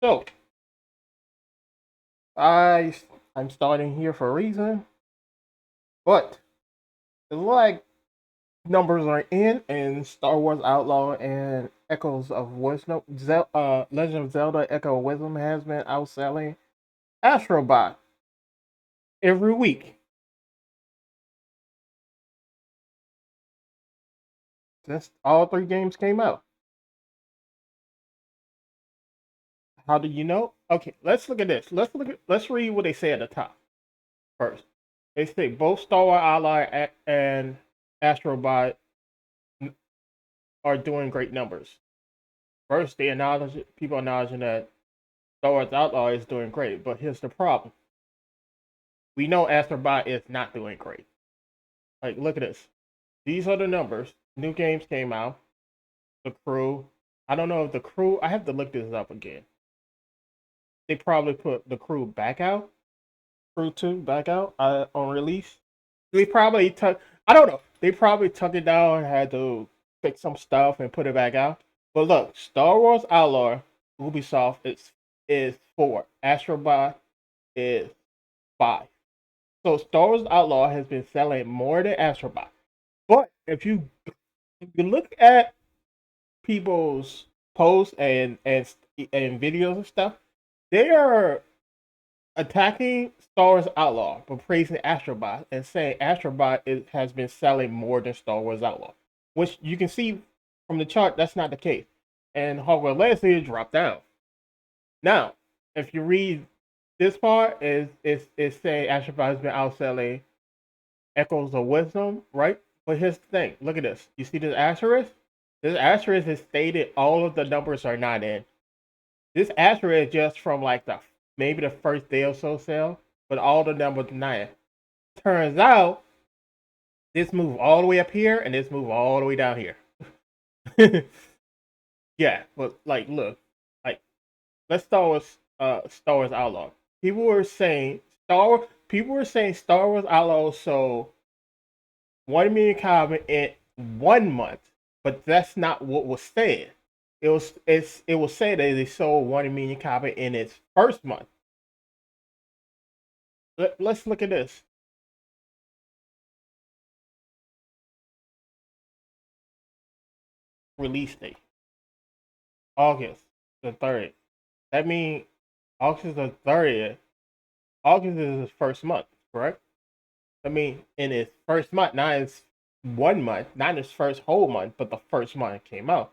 So I I'm starting here for a reason, but it looks like numbers are in, and Star Wars Outlaw and Echoes of Wisdom, Legend of Zelda: Echo of Wisdom has been outselling Astro every week since all three games came out. How do you know? Okay, let's look at this. Let's read what they say at the top first. They say both Star Wars Outlaw and Astro are doing great numbers. First, they acknowledge people acknowledging that Star Wars Outlaw is doing great, but here's the problem: we know Astrobot is not doing great. Like, look at this. These are the numbers. New games came out. The crew. I don't know if the crew. I have to look this up again. They probably put the crew back out. Crew 2 back out on release. They probably took. I don't know. They probably took it down and had to fix some stuff and put it back out. But look, Star Wars Outlaw, Ubisoft is 4. Astrobot is 5. So Star Wars Outlaw has been selling more than Astrobot. But if you look at people's posts and videos and stuff, they are attacking Star Wars Outlaw but praising Astrobot and saying has been selling more than Star Wars Outlaw, which you can see from the chart that's not the case. And Hogwarts Legacy dropped down. Now, if you read this part, is saying Astrobot has been outselling Echoes of Wisdom, right? But here's the thing. Look at this. You see this asterisk? This asterisk is stated all of the numbers are not in. This asterisk is just from like the maybe the first day or so sale, but all the numbers are not in. Turns out this move all the way up here and this move all the way down here. Yeah, but like look, like let's start with Star Wars Outlaw. People were saying Star Wars Outlaw so 1 million copies in 1 month, but that's not what was said. It was said that they sold 1 million copies in its first month. Let's look at this release date, August the 30th. That means August the 30th. August is his first month, correct? I mean, in his first month, not his 1 month, not his first whole month, but the first month it came out.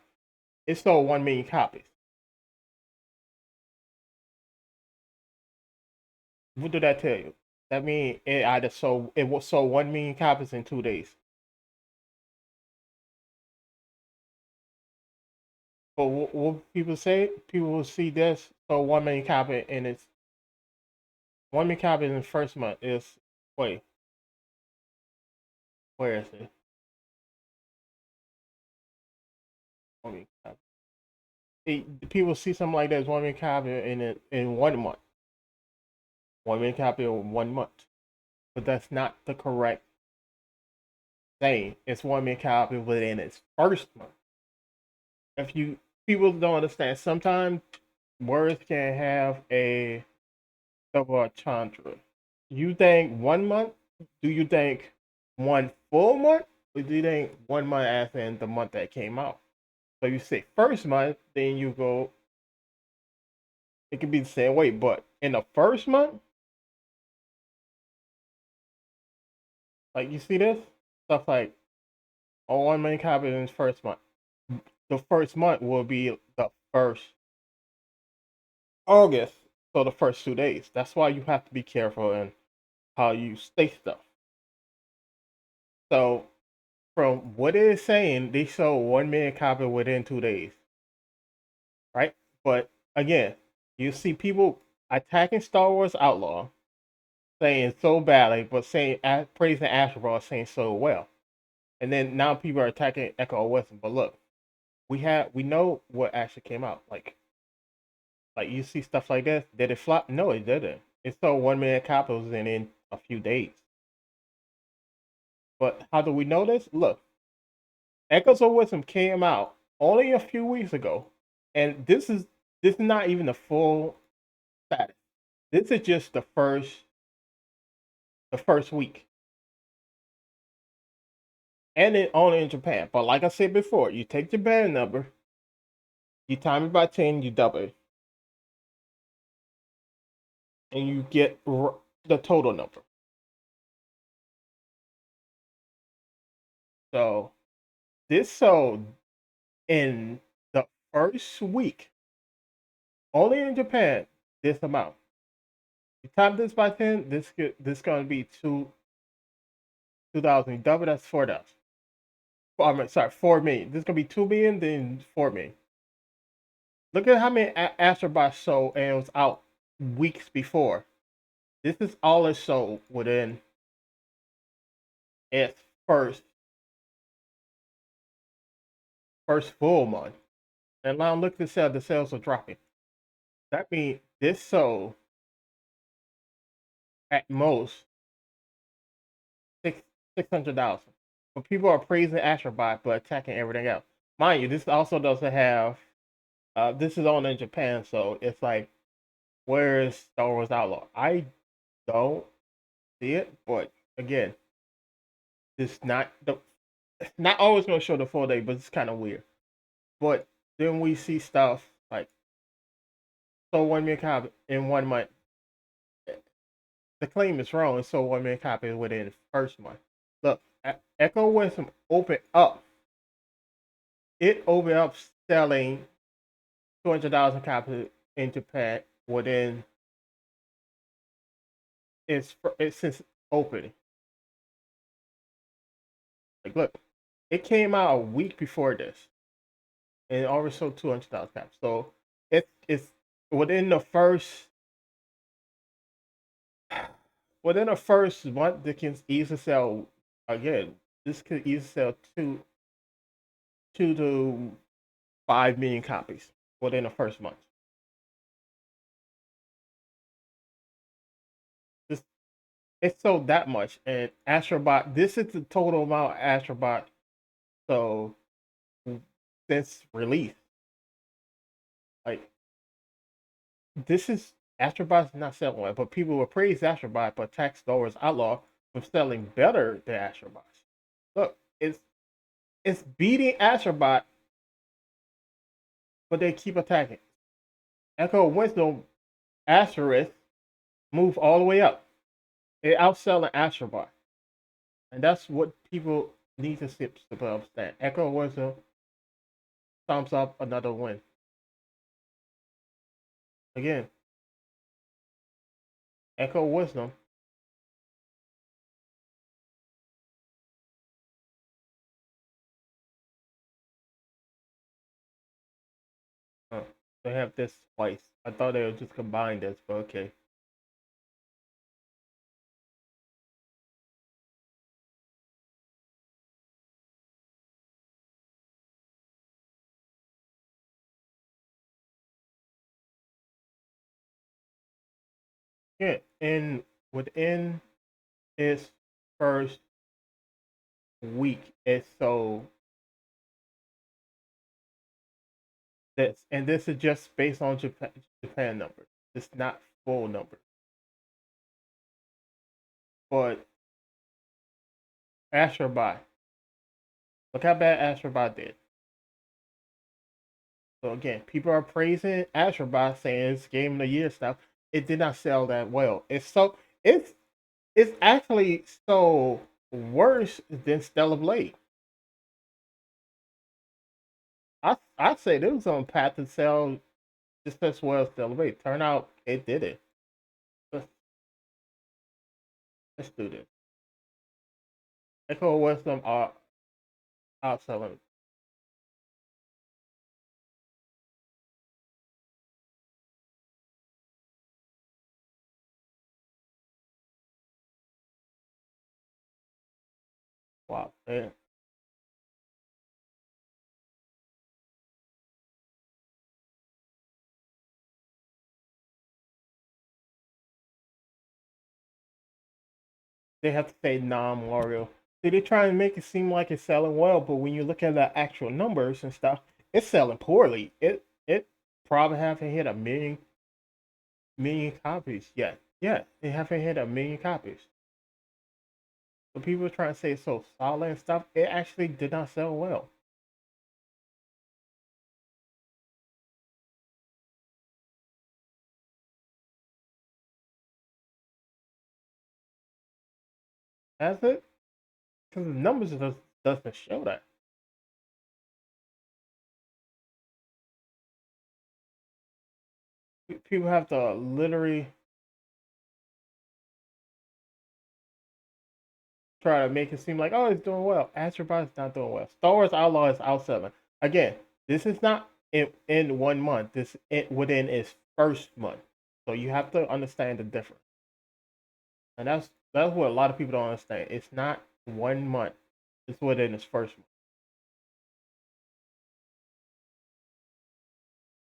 It sold 1 million copies. What did that tell you? That means it was sold 1 million copies in 2 days. But what people say, people will see this so 1 million copies and it's 1 million copies in the first month is wait, where is it? 1 million copies. People see something like that as 1 million copies in 1 month. 1 million copies in 1 month. But that's not the correct thing. It's 1 million copies within its first month. If you people don't understand, sometimes words can have a double entendre. You think 1 month? Do you think one full month? Or do you think 1 month as in the month that came out? So you say first month, then you go, it could be the same way, but in the first month, like you see this? Stuff like, oh, 1 million copies in the first month. The first month will be the first August, so the first 2 days. That's why you have to be careful in how you state stuff. So from what it is saying, they sold 1 million copies within 2 days, right? But again, you see people attacking Star Wars Outlaw, saying so badly, but saying praising Astro saying so well, and then now people are attacking Echo Western. But look, we know what actually came out. Like you see stuff like this. Did it flop? No, it didn't. It sold 1 million copies in a few days. But how do we know this? Look, Echoes of Wisdom came out only a few weeks ago, and this is This is not even the full status. This is just the first week, and it only in Japan. But like I said before, you take Japan number, you time it by 10, you double it, and you get the total number. So this sold in the first week, only in Japan, this amount. You time this by 10, this gonna be 2,000. Double, that's 4,000. I'm sorry, 4 million. This is gonna be 2 million, then 4 million. Look at how many Astrobots sold, and it was out weeks before. This is all it sold within its first full month. And now look at the sales are dropping. That means this sold at most $600,000. But people are praising Astrobot but attacking everything else. Mind you, this also doesn't have. This is only in Japan, so it's like, where is Star Wars Outlaw? I don't see it, but again, it's not always gonna show the full day, but it's kind of weird. But then we see stuff like, so 1 million copy in 1 month. The claim is wrong. So 1 million copies within the first month. Look, Echo Wisdom opened up. It opened up selling 200,000 copies in Japan within its since opening. Like, look, it came out a week before this, and it already sold 200,000 copies. So it's within the first month. They can easily sell again. This could easily sell two to 5 million copies within the first month. This It sold that much, and Astrobot. This is the total amount of Astrobot. So since release, like, this is Astrobot's not selling well, but people will praise Astrobot, but attack Star Wars Outlaw from selling better than Astrobots. Look, it's beating Astrobot, but they keep attacking. Echo Wisdom Asterisk move all the way up. It outselling Astrobot, and that's what people need to see to understand. Echo Wisdom thumbs up, another win. Again, Echo Wisdom. Huh. They have this twice. I thought they would just combine this, but okay. Yeah, and within its first week, it sold this, and this is just based on Japan numbers. It's not full numbers, but Astrobot. Look how bad Astrobot did. So again, people are praising Astrobot, saying it's game of the year stuff. It did not sell that well. It's actually so worse than Stellar Blade. I'd say it was on path to sell just as well as Stellar Blade. Turn out it did it. Let's, let's do this. Echo Wisdom are outselling. Wow, man. They have to say non-Mario. See, they try and make it seem like it's selling well, but when you look at the actual numbers and stuff, it's selling poorly. It probably haven't hit a million copies yet. Yeah, they haven't hit a million copies. So people are trying to say it's so solid and stuff. It actually did not sell well. Has it? Because the numbers doesn't show that. People have to literally try to make it seem like, oh, it's doing well. Astrobot is not doing well. Star Wars Outlaw is outselling. Again, this is not in 1 month. This within its first month. So you have to understand the difference. And that's what a lot of people don't understand. It's not 1 month. It's within its first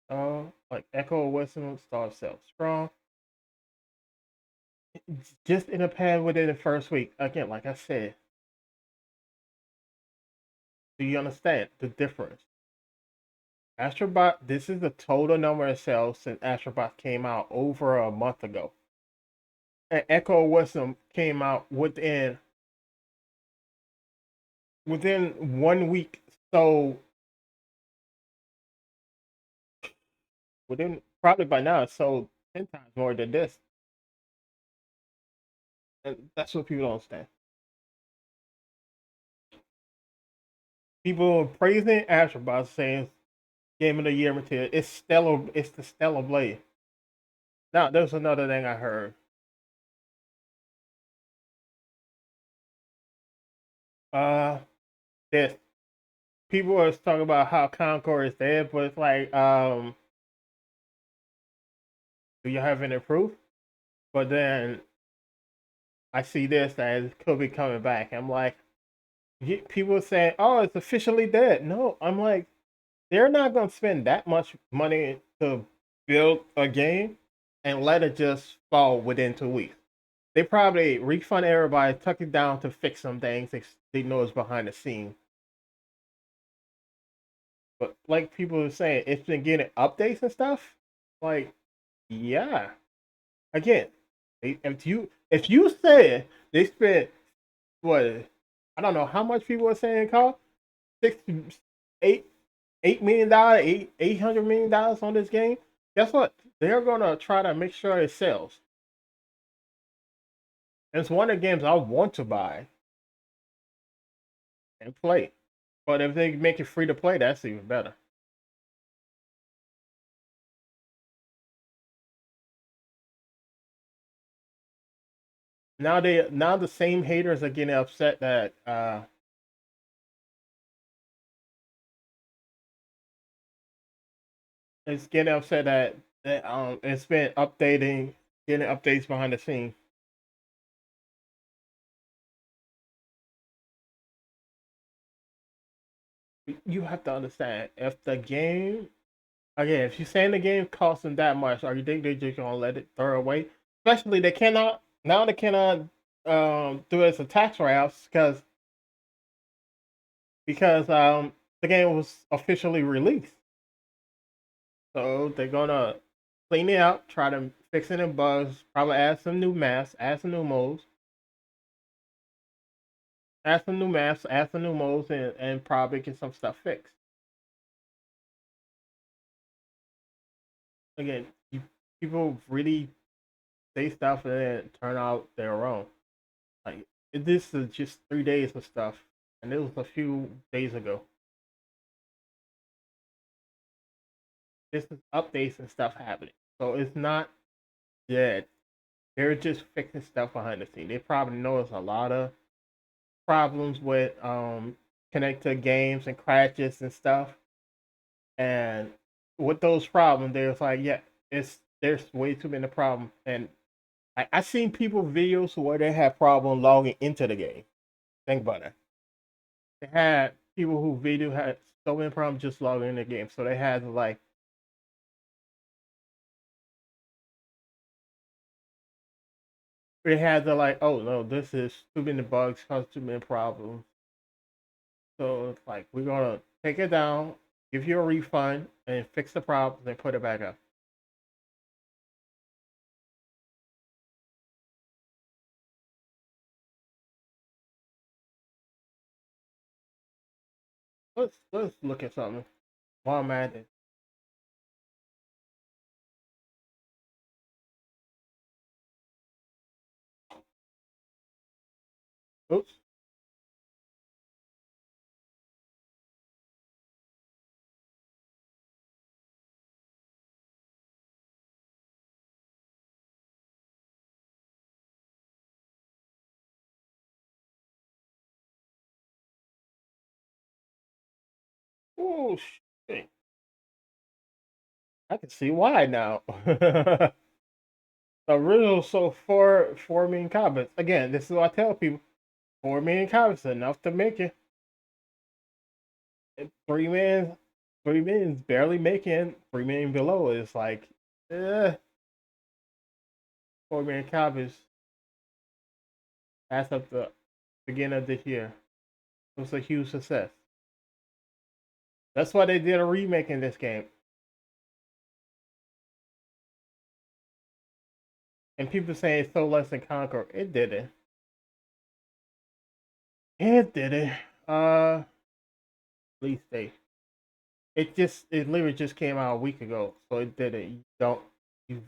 month. Like Echo Wisdom Star Self Strong. Just in a pad within the first week. Again, like I said, do you understand the difference? Astrobot, this is the total number of sales since Astrobot came out over a month ago. And Echo Wisdom came out within 1 week. So within probably by now it's sold 10 times more than this. And that's what people don't understand. People are praising Astrobot saying Game of the Year material. It's stellar. It's the Stellar Blade. Now there's another thing I heard. Uh, this people are talking about how Concord is dead, but it's like, do you have any proof? But then I see this that it could be coming back. I'm like, people saying, "Oh, it's officially dead." No, I'm like, they're not gonna spend that much money to build a game and let it just fall within 2 weeks. They probably refund everybody, tuck it down to fix some things they know is behind the scene. But like people are saying, it's been getting updates and stuff. Like, yeah. Again, if you said they spent what, I don't know how much people are saying it cost, 6 8 $8 million, $800 million on this game. Guess what? They're gonna try to make sure it sells. And it's one of the games I want to buy and play. But if they make it free to play, that's even better. Now the same haters are getting upset that it's getting upset that it's been getting updates behind the scene. You have to understand, if the game, again, if you're saying the game costs them that much, or you think they're just gonna let it throw away? Especially they cannot do it as a tax write-offs because the game was officially released. So they're gonna clean it out, try to fix any bugs, probably add some new maps, add some new modes, add some new modes, and probably get some stuff fixed. Again, people really say stuff and then turn out they're wrong. Like, this is just 3 days of stuff, and it was a few days ago. This is updates and stuff happening, so it's not dead. They're just fixing stuff behind the scene. They probably know there's a lot of problems with connect to games and crashes and stuff. And with those problems, there's like, yeah, there's way too many problems. And I seen people videos where they had problem logging into the game. Think about it. They had people who video had so many problems just logging in the game. So they had to like, oh no, this is too many bugs, cause too many problems. So it's like, we're gonna take it down. give you a refund, and fix the problems and put it back up. Let's look at something while I'm at it. Oops. Oh shit. I can see why now. The original sold four million copies. Again, this is what I tell people: 4 million copies is enough to make it. 3 million, 3 million is barely making. 3 million below is like, eh. 4 million copies as of the beginning of this year. It was a huge success. That's why they did a remake in this game. And people saying it's so less than Conquer. It didn't. It didn't. Release date. It literally just came out a week ago, so it didn't. You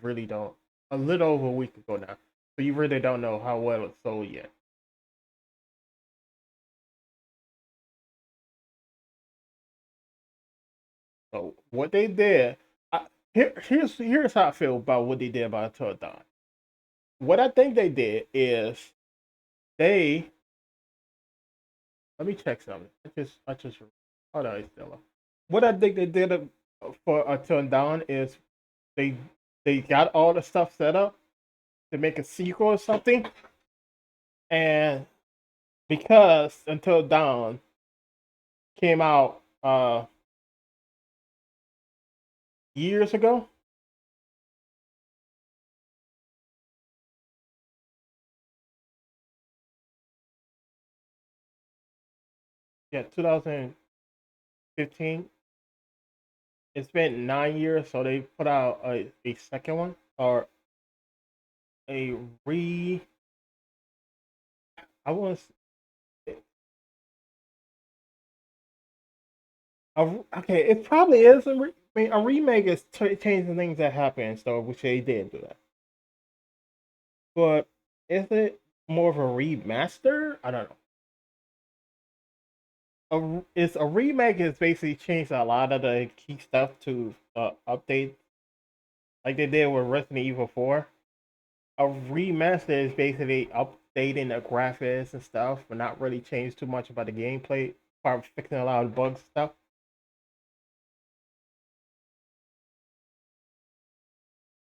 really don't. A little over a week ago now, so you really don't know how well it sold yet. So what they did, here's how I feel about what they did about Until Dawn. What I think they did is they let me check something. I just hold on, it's still up. What I think they did for Until Dawn is they they got all the stuff set up to make a sequel or something, and because Until Dawn came out years ago, yeah, 2015. It's been 9 years, so they put out a second one or a re. I want to. Okay, it probably is I mean, a remake is changing things that happen, so which they did do that. But is it more of a remaster? I don't know. It's a remake is basically changed a lot of the key stuff to update like they did with Resident Evil 4. A remaster is basically updating the graphics and stuff, but not really change too much about the gameplay, apart from fixing a lot of bugs and stuff.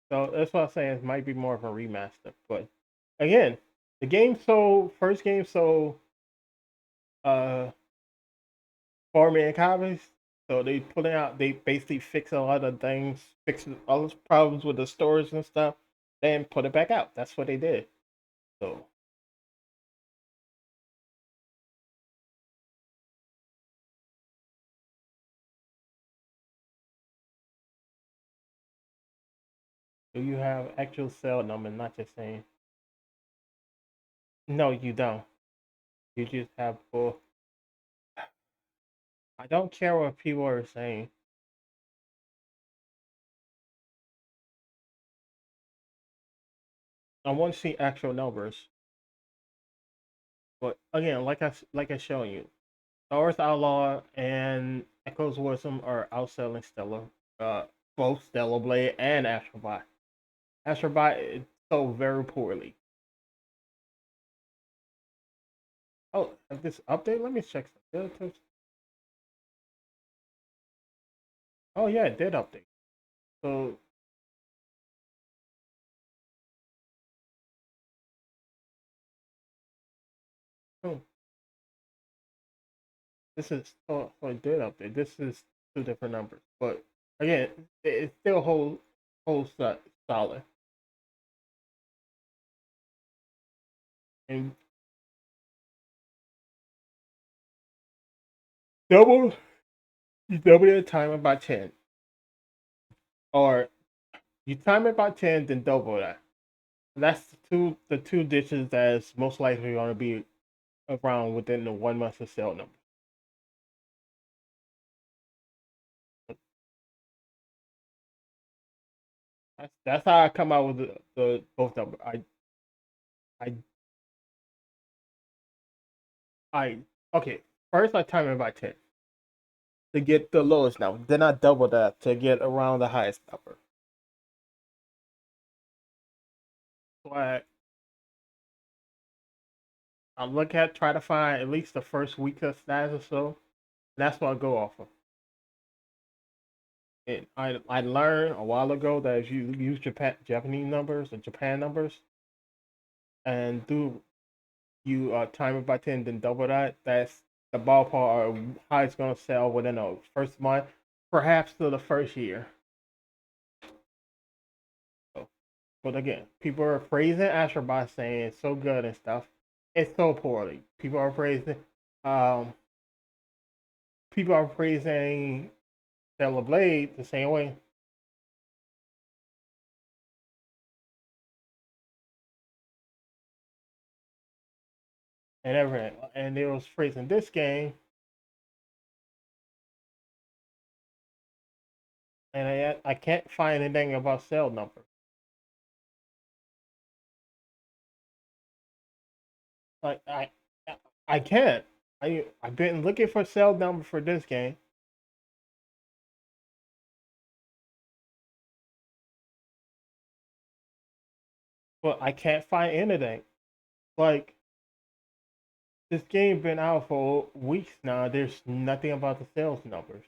So that's what I'm saying. It might be more of a remaster. But again, the game sold first game sold uh 4 million copies. So they put it out. They basically fix a lot of things, fix all the problems with the storage and stuff, then put it back out. That's what they did. So do you have actual cell number? Not just saying. No, you don't. You just have full. I don't care what people are saying. I want to see actual numbers. But again, like I showed you, Star Wars Outlaw and Echoes Wisdom are outselling Stellar, uh, both Stellar Blade and Astrobot. Astrobot is sold very poorly. Oh, this update? Let me check some. Oh yeah, it did update. So oh, so it did update. This is two different numbers, but again, it still holds solid. And double. You double the timer by 10, or you time it by 10, then double that. That's the two digits that's most likely going to be around within the 1 month of sale number. That's how I come out with the both numbers. I I okay. First I time it by 10 to get the lowest number. Then I double that to get around the highest number. So I look at try to find at least the first week of stats or so. That's what I go off of. I learned a while ago that if you use Japanese numbers and Japan numbers and do you time it by 10, then double that. That's the ballpark of how it's gonna sell within the first month, perhaps to the first year. So, but again, people are praising Astro by saying it's so good and stuff. It's so poorly. Um, people are praising Zelda Blade the same way and everything. And they was praising this game, and I can't find anything about cell number. Like I can't. I've been looking for cell number for this game. But I can't find anything. Like this game been out for weeks now. There's nothing about the sales numbers.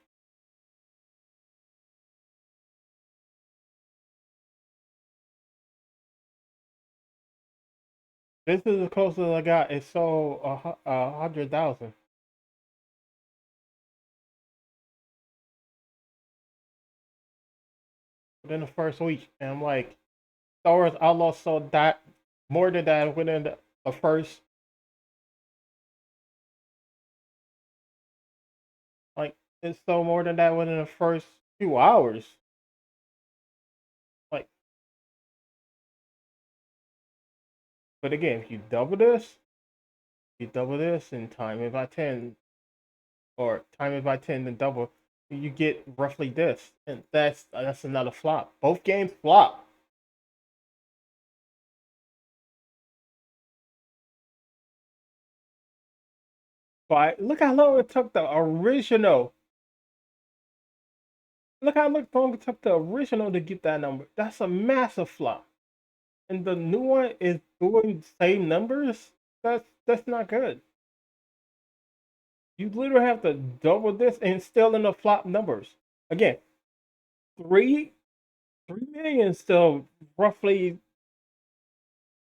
This is the closest I got. It sold 100,000 within the first week, and I'm like, Star Wars Outlaw sold that more than that within the first, like it sold more than that within the first 2 hours. Like, but again, if you double this and time it by 10, or time it by 10 then double, you get roughly this, and that's another flop. Both games flop. But look how long it took the original. Look how long it took the original to get that number. That's a massive flop. And the new one is doing the same numbers. That's not good. You literally have to double this and still in the flop numbers. Again, three 3 million still roughly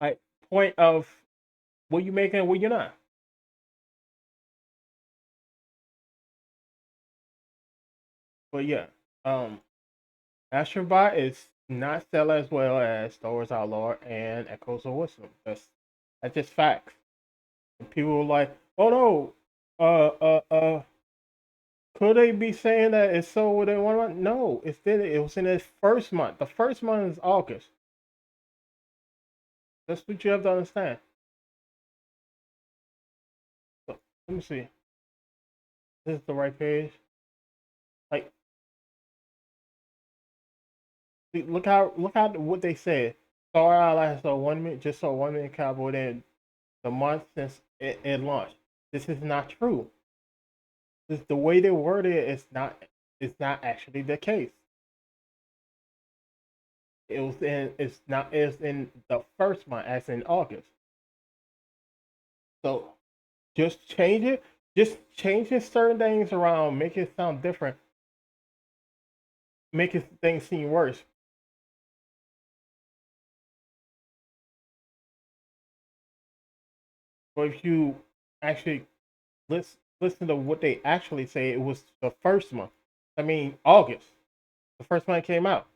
like point of what you making and what you're not. But yeah, um, Astrobot is not selling as well as Star Wars Outlaw and Echoes of Wisdom. That's just facts. And people were like, "Oh no, could they be saying that it's sold within 1 month?" No, it was in its first month. The first month is August. That's what you have to understand. So, let me see. This is the right page. Like, look how what they said. Star Outlaw sold 1 million, just sold 1 million cowboy in the month since it launched. This is not true. The way they worded it is not. It's not actually the case. It was in. It's not. It's in the first month, as in August. So just change it. Just changing certain things around, make it sound different, making things seem worse. But if you actually listen to what they actually say, it was the first month. I mean, August. The first month it came out.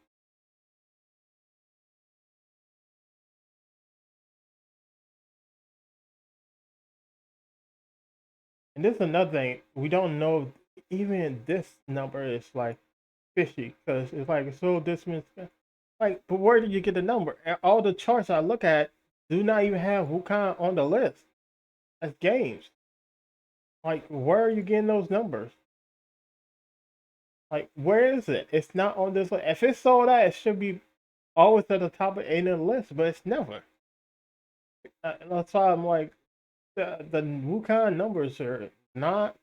And this is another thing. We don't know even this number is like fishy because it's like so this means like, but where did you get the number? All the charts I look at do not even have Wukong on the list as games. Like, where are you getting those numbers? Like, where is it? It's not on this list. If it's sold out, it should be always at the top of any of the list, but it's never. That's why I'm like, the Wukong numbers are not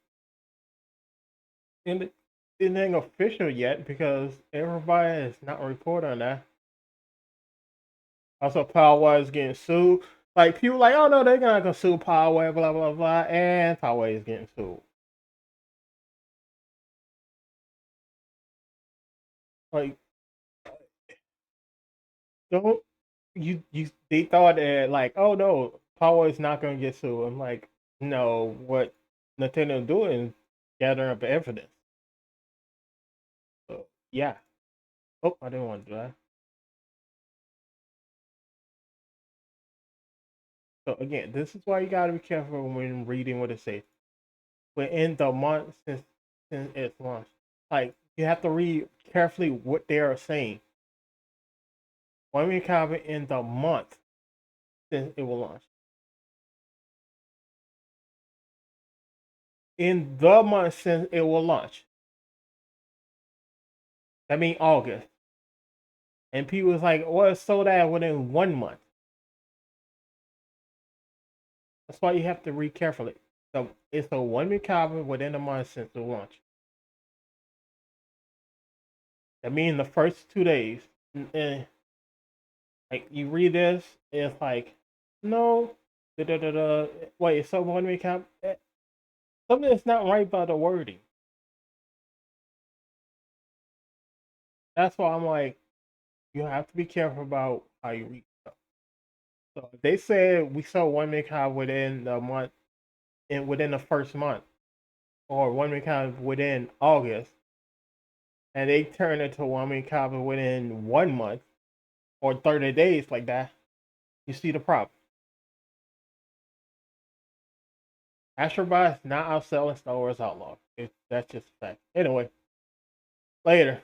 in the, anything official yet because everybody is not reporting on that. Also, Poway is getting sued. Like people like, oh no, they're not gonna sue Poway, blah blah blah, and Poway is getting sued. Like, don't you? They thought that like, oh no, Poway is not gonna get sued. I'm like, no, what Nintendo doing is gathering up evidence. So yeah. Oh, I didn't want to do that. So again, this is why you gotta be careful when reading what it says. Within the month since it's launched, like you have to read carefully what they are saying. One week cover in the month since it will launch. In the month since it will launch. That means August. And people was like, well, it's sold out within 1 month. That's why you have to read carefully. So it's a 1 week cover within a month since the launch. That means the first 2 days. And, like you read this, it's like, no, da da da da. Wait, it's a 1 week cover. Something that's not right about the wording. That's why I'm like, you have to be careful about how you read stuff. So they said we saw 1 week high within the month, and within the first month, or 1 week high within August, and they turn it to 1 week high within 1 month or 30 days like that. You see the problem. Astro is not outselling Star Wars Outlaw. That's just a fact. Anyway, later.